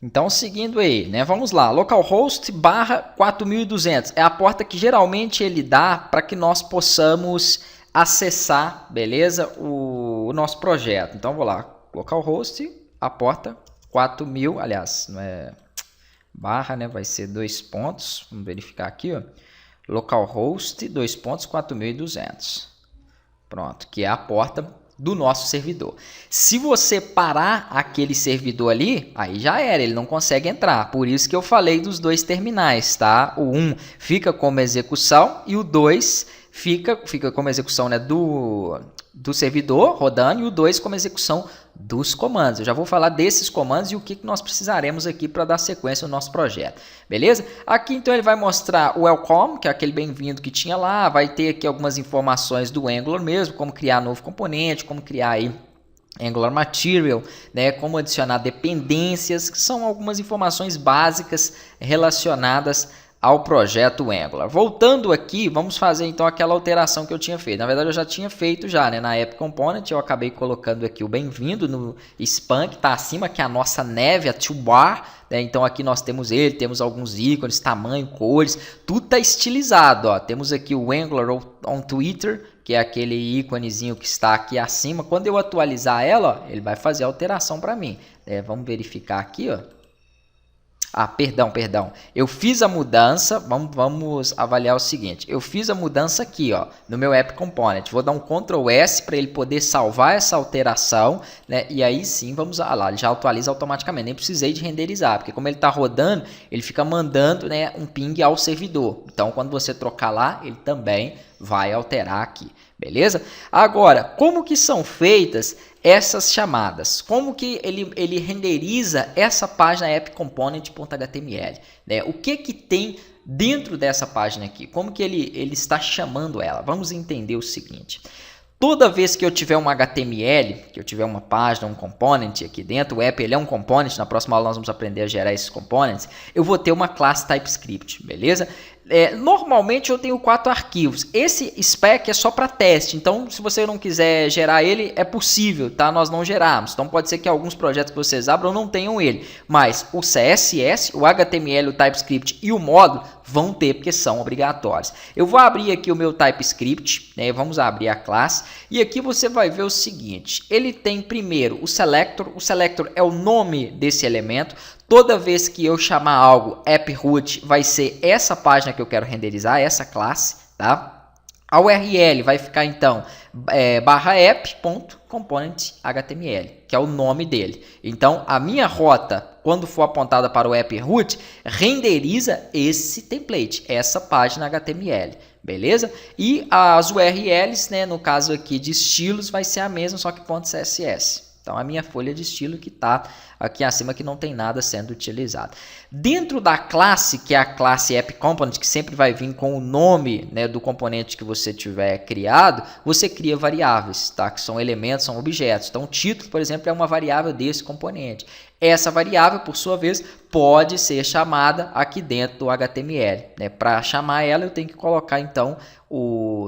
Então, seguindo aí, né? Vamos lá, localhost barra 4200 é a porta que geralmente ele dá para que nós possamos acessar, beleza, o nosso projeto. Então, vou lá, localhost, a porta 4000, aliás, não é barra, né? Vai ser 2 pontos, vamos verificar aqui, ó. Localhost 2 pontos 4200. Pronto, que é a porta do nosso servidor. Se você parar aquele servidor ali, aí já era, ele não consegue entrar. Por isso que eu falei dos dois terminais, tá? O 1 fica como execução e o 2 fica como execução, né, do servidor rodando, e o 2 como execução dos comandos. Eu já vou falar desses comandos e o que nós precisaremos aqui para dar sequência ao nosso projeto, beleza? Aqui então ele vai mostrar o welcome, que é aquele bem-vindo que tinha lá, vai ter aqui algumas informações do Angular mesmo, como criar novo componente, como criar aí Angular Material, né, como adicionar dependências, que são algumas informações básicas relacionadas ao projeto Angular. Voltando aqui, vamos fazer então aquela alteração que eu tinha feito. Na verdade, eu já tinha feito já, né? Na App Component, eu acabei colocando aqui o bem-vindo no span, que está acima, que é a nossa neve, a toolbar, né? Então aqui nós temos ele, temos alguns ícones, tamanho, cores, tudo está estilizado, ó. Temos aqui o Angular on Twitter, que é aquele íconezinho que está aqui acima. Quando eu atualizar ela, ó, ele vai fazer a alteração para mim. Vamos verificar aqui, ó. Ah, perdão. Eu fiz a mudança, vamos avaliar o seguinte. Eu fiz a mudança aqui, ó, no meu App Component. Vou dar um Ctrl S para ele poder salvar essa alteração, né? E aí sim, vamos lá, ele já atualiza automaticamente. Nem precisei de renderizar, porque como ele está rodando, ele fica mandando, né, um ping ao servidor. Então, quando você trocar lá, ele também vai alterar aqui, beleza? Agora, como que são feitas essas chamadas? Como que ele renderiza essa página appcomponent.html, né? O que tem dentro dessa página aqui? Como que ele está chamando ela? Vamos entender o seguinte. Toda vez que eu tiver um HTML, que eu tiver uma página, um component aqui dentro, o app ele é um component, na próxima aula nós vamos aprender a gerar esses components, eu vou ter uma classe TypeScript, beleza? Normalmente eu tenho 4 arquivos. Esse spec é só para teste, então se você não quiser gerar ele, é possível, tá? Nós não gerarmos. Então pode ser que alguns projetos que vocês abram não tenham ele, mas o CSS, o HTML, o TypeScript e o módulo vão ter, porque são obrigatórios. Eu vou abrir aqui o meu TypeScript, né? Vamos abrir a classe, e aqui você vai ver o seguinte, ele tem primeiro o selector é o nome desse elemento. Toda vez que eu chamar algo AppRoot, vai ser essa página que eu quero renderizar, essa classe, tá? A URL vai ficar então /app.component.html, que é o nome dele. Então, a minha rota, quando for apontada para o AppRoot, renderiza esse template, essa página HTML, beleza? E as URLs, né, no caso aqui de estilos, vai ser a mesma, só que .css. Então, a minha folha de estilo que está aqui acima, que não tem nada sendo utilizado. Dentro da classe, que é a classe AppComponent, que sempre vai vir com o nome, né, do componente que você tiver criado, você cria variáveis, tá? Que são elementos, são objetos. Então, o título, por exemplo, é uma variável desse componente. Essa variável, por sua vez, pode ser chamada aqui dentro do HTML, né? Para chamar ela, eu tenho que colocar, então,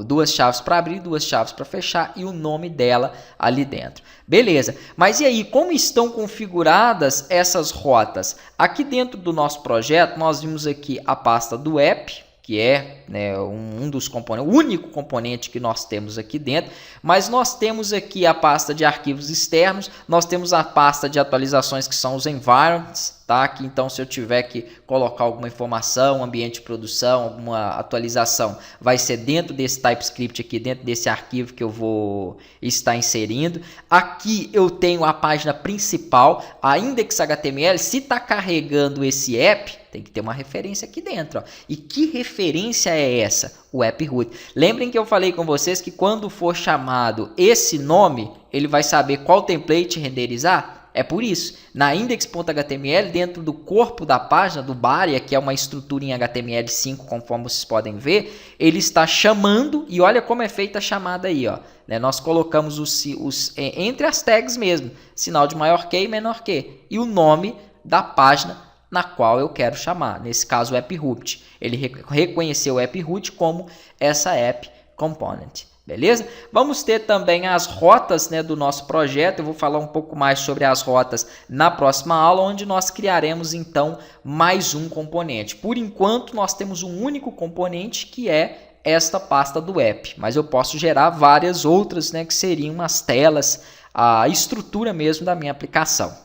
duas chaves para abrir, 2 chaves para fechar e o nome dela ali dentro. Beleza, mas e aí, como estão configuradas essas rotas? Aqui dentro do nosso projeto, nós vimos aqui a pasta do app, que é, né, um dos componentes, o único componente que nós temos aqui dentro, mas nós temos aqui a pasta de arquivos externos, nós temos a pasta de atualizações que são os environments, tá? Que então se eu tiver que colocar alguma informação, ambiente de produção, alguma atualização, vai ser dentro desse TypeScript aqui, dentro desse arquivo que eu vou estar inserindo. Aqui eu tenho a página principal, a index.html, se está carregando esse app, tem que ter uma referência aqui dentro, ó. E que referência é essa? O AppRoot. Lembrem que eu falei com vocês que quando for chamado esse nome, ele vai saber qual template renderizar? É por isso. Na index.html, dentro do corpo da página, do body, que é uma estrutura em HTML5, conforme vocês podem ver, ele está chamando, e olha como é feita a chamada aí, ó. Nós colocamos entre as tags mesmo, sinal de maior que e menor que, e o nome da página na qual eu quero chamar, nesse caso o AppRoot. Ele reconheceu o AppRoot como essa App Component. Beleza? Vamos ter também as rotas, né, do nosso projeto. Eu vou falar um pouco mais sobre as rotas na próxima aula, onde nós criaremos então mais um componente. Por enquanto, nós temos um único componente que é esta pasta do app, mas eu posso gerar várias outras, né, que seriam as telas, a estrutura mesmo da minha aplicação.